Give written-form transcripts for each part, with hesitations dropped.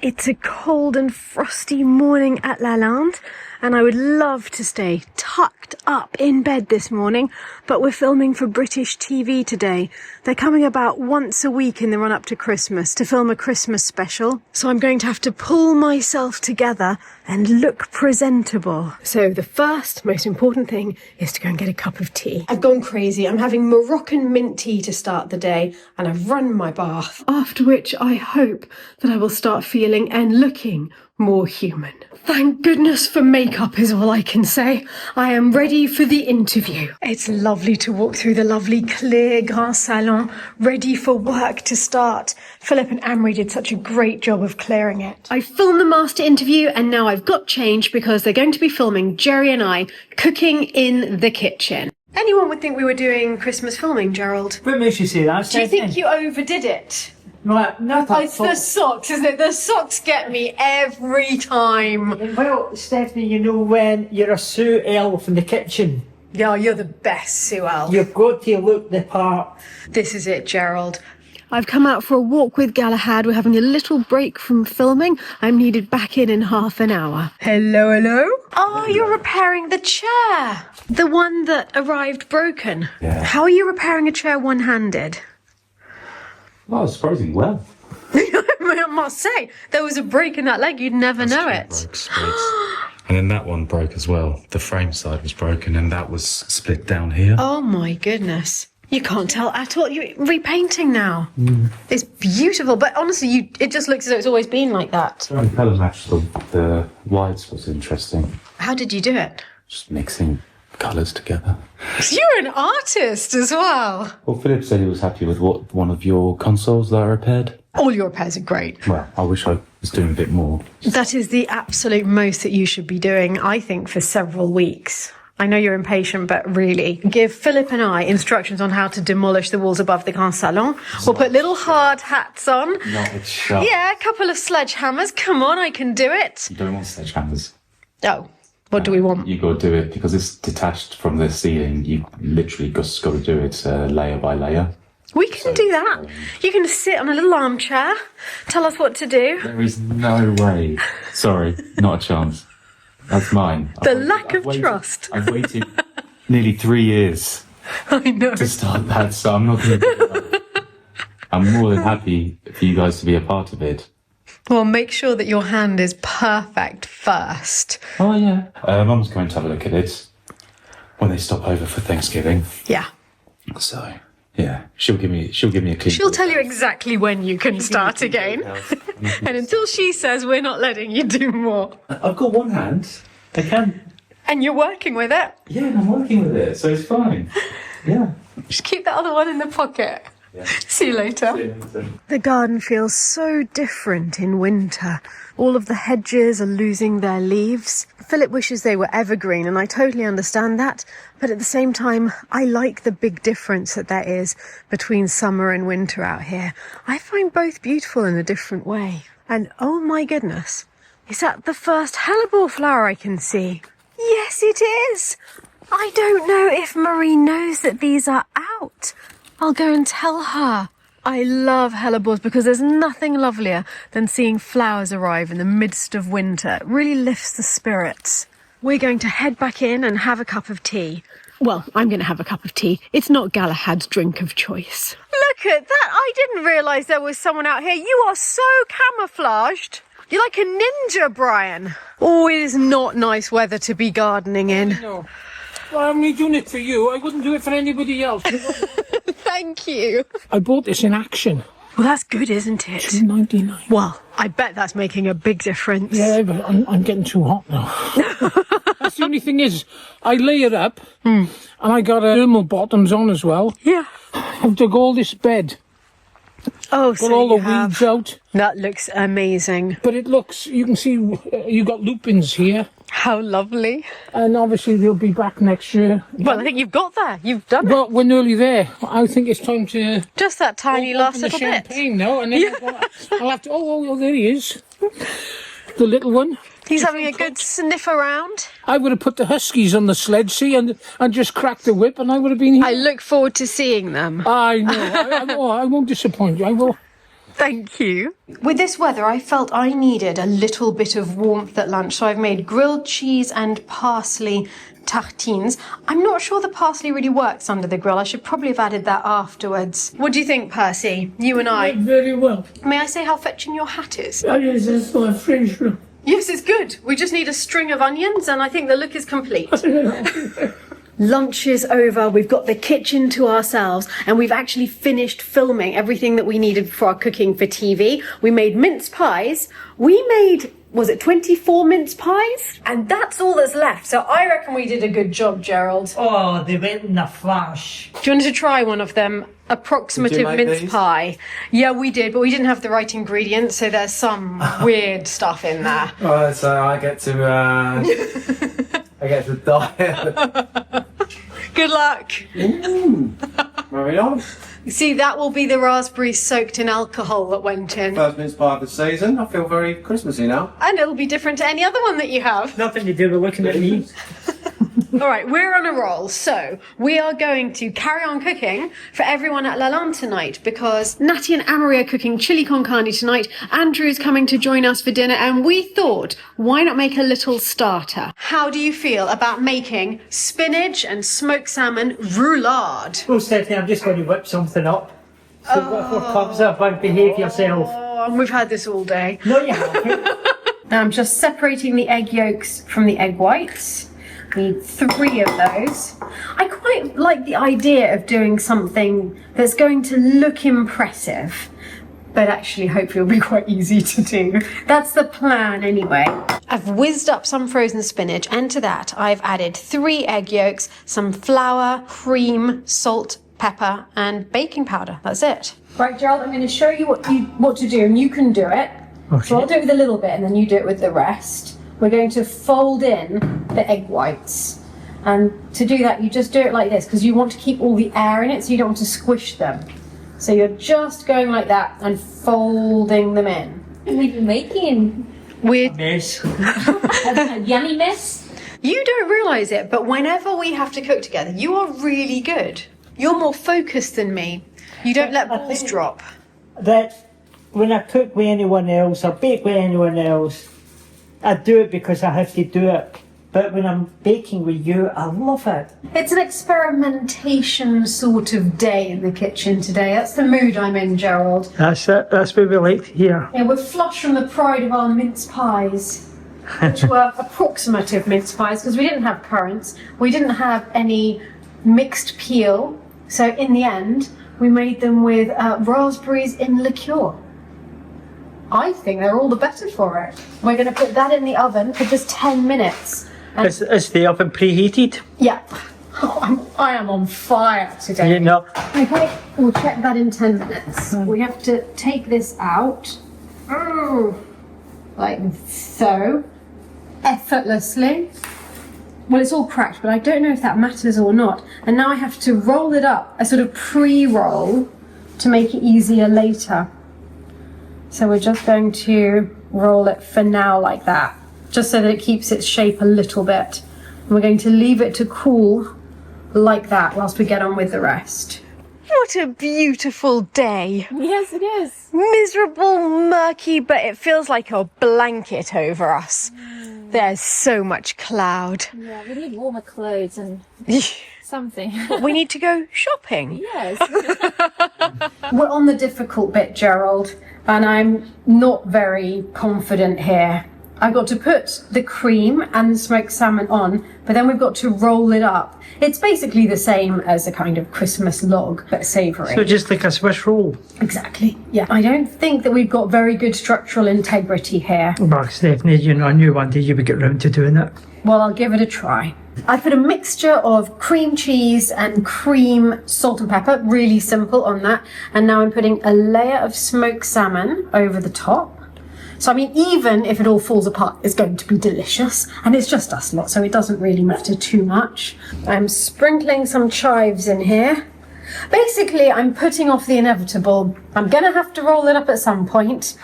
It's a cold and frosty morning at Lalande, and I would love to stay tucked up in bed this morning, but we're filming for British TV today. They're coming about once a week in the run-up to Christmas to film a Christmas special, so I'm going to have to pull myself together and look presentable. So the first, most important thing is to go and get a cup of tea. I've gone crazy. I'm having Moroccan mint tea to start the day, and I've run my bath. After which I hope that I will start feeling and looking more human. Thank goodness for makeup is all I can say. I am ready for the interview. It's lovely to walk through the lovely clear grand salon, ready for work to start. Philip and Amaury did such a great job of clearing it. I filmed the master interview and now I've got changed because they're going to be filming Gerry and I cooking in the kitchen. Anyone would think we were doing Christmas filming, Gerald. What makes you say that? Do you think you overdid it? Right, no, It's the socks, isn't it? The socks get me every time. Well, Stephanie, you know when you're a Sue elf in the kitchen, Yeah, you're the best, Sue Elf. you've got to look the part. This is it, Gerald. I've come out for a walk with Galahad. We're having a little break from filming. I'm needed back in half an hour. Hello, hello. Oh, you're repairing the chair. The one that arrived broken. Yeah. How are you repairing a chair one-handed? Well, surprisingly well. I must say, there was a break in that leg. You'd never know it. Broke, split. And then that one broke as well. The frame side was broken and that was split down here. Oh my goodness. You can't tell at all. You're repainting now. It's beautiful, but honestly, it just looks as though it's always been like that. The colour match the whites was interesting. How did you do it? Just mixing colours together. You're an artist as well. Well, Philip said he was happy with one of your consoles that I repaired. All your repairs are great. Well, I wish I was doing a bit more. That is the absolute most that you should be doing, I think, for several weeks. I know you're impatient, but really, give Philip and I instructions on how to demolish the walls above the grand salon. We'll put little hard hats on. No, it's sharp. Yeah, a couple of sledgehammers. Come on, I can do it. You don't want sledgehammers. Oh, what do we want? You got to do it because it's detached from the ceiling. You literally just got to do it layer by layer. We can do that. You can sit on a little armchair, tell us what to do. There is no way. Sorry, not a chance. That's mine. The lack of trust. I've waited nearly 3 years I know. to start that, so I'm not going to do that. I'm more than happy for you guys to be a part of it. Well, make sure that your hand is perfect first. Oh, yeah. Mum's going to have a look at it when they stop over for Thanksgiving. Yeah. So, yeah, she'll give me a clean. She'll tell you exactly when you can start again. And until she says we're not letting you do more. I've got one hand. I can. And you're working with it. Yeah, and I'm working with it, so it's fine. Yeah. Just keep that other one in the pocket. Yeah. See you later. The garden feels so different in winter. All of the hedges are losing their leaves. Philip wishes they were evergreen, and I totally understand that. But at the same time, I like the big difference that there is between summer and winter out here. I find both beautiful in a different way. And oh my goodness, is that the first hellebore flower I can see? Yes, it is. I don't know if Marie knows that these are out. I'll go and tell her. I love hellebores because there's nothing lovelier than seeing flowers arrive in the midst of winter. It really lifts the spirits. We're going to head back in and have a cup of tea. Well, I'm going to have a cup of tea. It's not Galahad's drink of choice. Look at that. I didn't realise there was someone out here. You are so camouflaged. You're like a ninja, Brian. Oh, it is not nice weather to be gardening in. No. Well, I'm only doing it for you. I wouldn't do it for anybody else. Thank you. I bought this in Action. Well, that's good, isn't it? $2.99. Well, I bet that's making a big difference. Yeah, but I'm getting too hot now. That's the only thing is, I lay it up, and I got thermal bottoms on as well. Yeah. I've dug all this bed. Oh, Got so all the you have. weeds out. That looks amazing. But it looks, you can see, you got lupins here. How lovely. And obviously they'll be back next year. Well, I think you've got there. You've done it. Well, we're nearly there. I think it's time to... Just that tiny last open the little bit. champagne now, and then I'll have to... Oh, there he is. The little one. He's having a good sniff around. I would have put the huskies on the sled, see, and just cracked the whip, and I would have been here. I look forward to seeing them. I know. I won't disappoint you. I will. Thank you. With this weather, I felt I needed a little bit of warmth at lunch, so I've made grilled cheese and parsley tartines. I'm not sure the parsley really works under the grill. I should probably have added that afterwards. What do you think, Percy? You and I. Very well. May I say how fetching your hat is? That is my French look. Yes, it's good. We just need a string of onions and I think the look is complete. Lunch is over, we've got the kitchen to ourselves, and we've actually finished filming everything that we needed for our cooking for TV. We made mince pies. We made, was it 24 mince pies? And that's all that's left, so I reckon we did a good job, Gerald. Oh, they went in a flash. Do you want to try one of them? Approximative mince these? pie. Yeah, we did, but we didn't have the right ingredients, so there's some weird stuff in there. Oh, so I get to die. Good luck. Very on. See, that will be the raspberries soaked in alcohol that went in. First mince pie of the season. I feel very Christmassy now. And it'll be different to any other one that you have. Nothing to do with looking at me. All right, we're on a roll. So we are going to carry on cooking for everyone at Lalande tonight because Natty and Amaury are cooking chili con carne tonight. Andrew's coming to join us for dinner and we thought, why not make a little starter? How do you feel about making spinach and smoked salmon roulade? Most certainly, I'm just going to whip something up. So what comes up, behave yourself. Oh, and we've had this all day. No, you haven't. Now I'm just separating the egg yolks from the egg whites. Need 3 of those. I quite like the idea of doing something that's going to look impressive, but actually hopefully will be quite easy to do. That's the plan anyway. I've whizzed up some frozen spinach, and to that I've added 3 egg yolks, some flour, cream, salt, pepper, and baking powder. That's it. Right, Gerald, I'm going to show you what to do, and you can do it. Okay. So I'll do it with a little bit, and then you do it with the rest. We're going to fold in the egg whites. And to do that, you just do it like this because you want to keep all the air in it, so you don't want to squish them. So you're just going like that and folding them in. What are you making? We're Mess. A yummy mess? You don't realise it, but whenever we have to cook together, you are really good. You're more focused than me. You don't let balls drop. That when I cook with anyone else or bake with anyone else, I do it because I have to do it. But when I'm baking with you, I love it. It's an experimentation sort of day in the kitchen today. That's the mood I'm in, Gerald. That's it. That's what we like to hear. Yeah, we're flush from the pride of our mince pies, which were approximative mince pies because we didn't have currants. We didn't have any mixed peel. So in the end, we made them with raspberries in liqueur. I think they're all the better for it. We're going to put that in the oven for just 10 minutes. And Is the oven preheated? yeah, I am on fire today. You know. Okay, we'll check that in 10 minutes. We have to take this out. Like so. Effortlessly. Well, it's all cracked, but I don't know if that matters or not. And now I have to roll it up, a sort of pre-roll, to make it easier later. So we're just going to roll it for now like that, just so that it keeps its shape a little bit. And we're going to leave it to cool like that whilst we get on with the rest. What a beautiful day. Yes, it is. Miserable, murky, but it feels like a blanket over us. There's so much cloud. Yeah, we need warmer clothes and something. We need to go shopping. Yes. We're on the difficult bit, Gerald, and I'm not very confident here. I've got to put the cream and the smoked salmon on, but then we've got to roll it up. It's basically the same as a kind of Christmas log, but savoury. So just like a Swiss roll. Exactly, yeah. I don't think that we've got very good structural integrity here. Well, Stephanie, you know, I knew one day you would get round to doing it. Well, I'll give it a try. I put a mixture of cream cheese and cream, salt and pepper, really simple on that. And now I'm putting a layer of smoked salmon over the top. So, I mean, even if it all falls apart, it's going to be delicious. And it's just us lot, so it doesn't really matter too much. I'm sprinkling some chives in here. Basically, I'm putting off the inevitable. I'm going to have to roll it up at some point.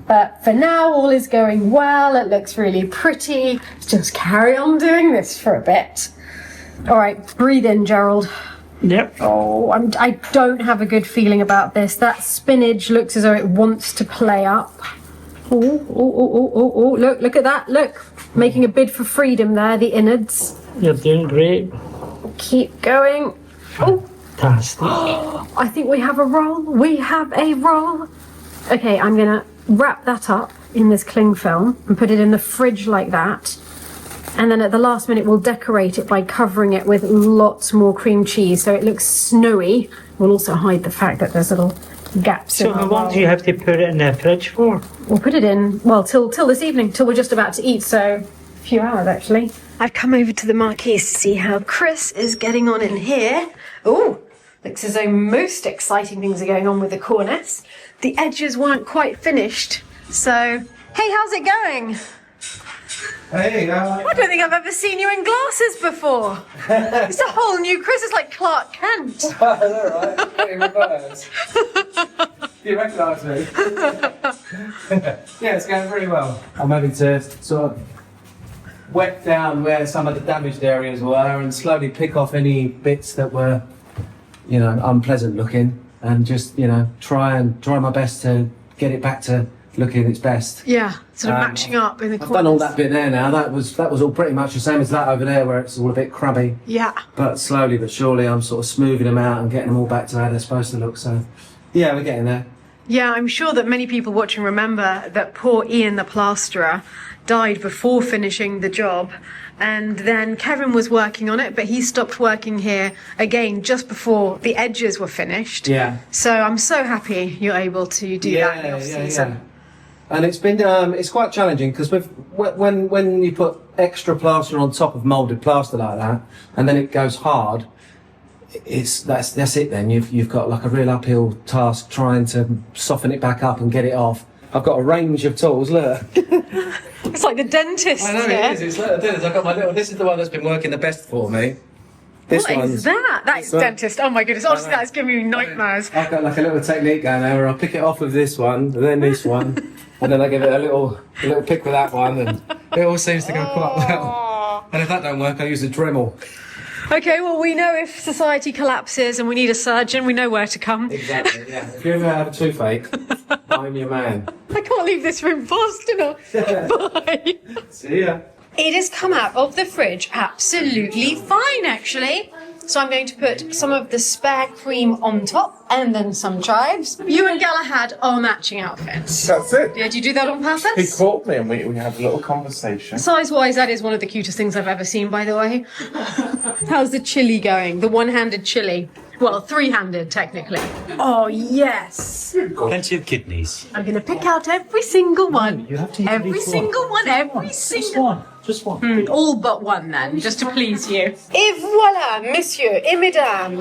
But for now, all is going well. It looks really pretty. Just carry on doing this for a bit. All right, breathe in, Gerald. Yep. Oh, I don't have a good feeling about this. That spinach looks as though it wants to play up. Oh, look at that, look. Making a bid for freedom there, the innards. You're doing great. Keep going. Oh, Fantastic. I think we have a roll. We have a roll. Okay, I'm gonna wrap that up in this cling film and put it in the fridge like that. And then at the last minute, we'll decorate it by covering it with lots more cream cheese so it looks snowy. We'll also hide the fact that there's little gaps So in our how long roll. do you have to put it in the fridge for? We'll put it in, well, till this evening, till we're just about to eat, so a few hours actually. I've come over to the marquee to see how Chris is getting on in here. Oh, looks as though most exciting things are going on with the cornice. The edges weren't quite finished, so hey, how's it going? Hey, I don't think I've ever seen you in glasses before. It's a whole new Chris. It's like Clark Kent. I know, right? Hey, reverse. Do you recognise me? Yeah, it's going very well. I'm having to sort of wet down where some of the damaged areas were and slowly pick off any bits that were, you know, unpleasant looking, and just, you know, try my best to get it back to looking its best. Yeah, sort of matching up in the corners. I've done all that bit there now. That was all pretty much the same as that over there, where it's all a bit crabby. Yeah. But slowly but surely, I'm sort of smoothing them out and getting them all back to how they're supposed to look. So, yeah, we're getting there. Yeah, I'm sure that many people watching remember that poor Ian the plasterer died before finishing the job, and then Kevin was working on it, but he stopped working here again just before the edges were finished. Yeah. So I'm so happy you're able to do that in the off season. And it's been it's quite challenging because when you put extra plaster on top of moulded plaster like that, and then it goes hard, that's it. Then you've got like a real uphill task trying to soften it back up and get it off. I've got a range of tools. Look. It's like the dentist. I know here. it is. It's like the dentist. I've got my little. This is the one that's been working the best for me. This What one's. is that? That's dentist. Oh my goodness. Honestly, that's giving me nightmares. I've got like a little technique going there where I'll pick it off with this one, and then this one, and then I give it a little pick with that one, and it all seems to go quite well. And if that don't work, I use a Dremel. Okay, well, we know if society collapses and we need a surgeon, we know where to come. Exactly, yeah. If you ever have a toothache, I'm your man. I can't leave this room fast enough. Bye. See ya. It has come out of the fridge absolutely fine, actually. So I'm going to put some of the spare cream on top and then some chives. You and Galahad are matching outfits. That's it. Did you do that on He purpose? called me and we had a little conversation. Size-wise, that is one of the cutest things I've ever seen, by the way. How's the chili going? The one-handed chili. Well, three-handed, technically. Oh, yes. Plenty of kidneys. I'm going to pick out every single one. You have to use Every these single one, every single Just one. all but one then, just to please you. Et voilà, messieurs et mesdames,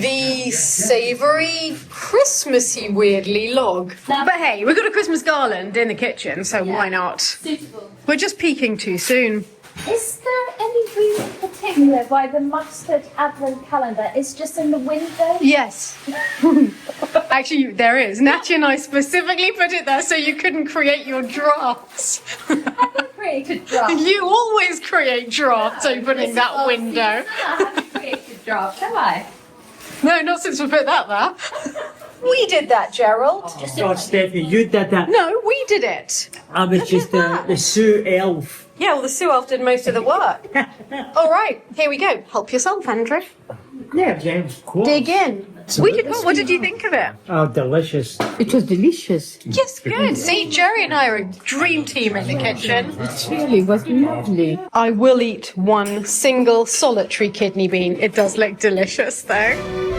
the savoury, Christmassy, weirdly log. But hey, we've got a Christmas garland in the kitchen, so why not? Suitable. We're just peeking too soon. Is there any reason particular why the mustard advent calendar is just in the window? Yes. Actually, there is. Natty and I specifically put it there so you couldn't create your drafts. I created drafts. You always create drafts opening that Oh, window. I haven't created drafts, have I? No, not since we put that there. We did that, Gerald. God, Stephanie, you did that. No, we did it. I was just the Sue elf. Yeah, well, the Sue elf did most of the work. All right, here we go. Help yourself, Andrew. Yeah, James, cool. Dig in. We did what? What did you think of it? Oh, delicious. It was delicious. Yes, good. See, Gerry and I are a dream team in the kitchen. It really was lovely. I will eat one single solitary kidney bean. It does look delicious, though.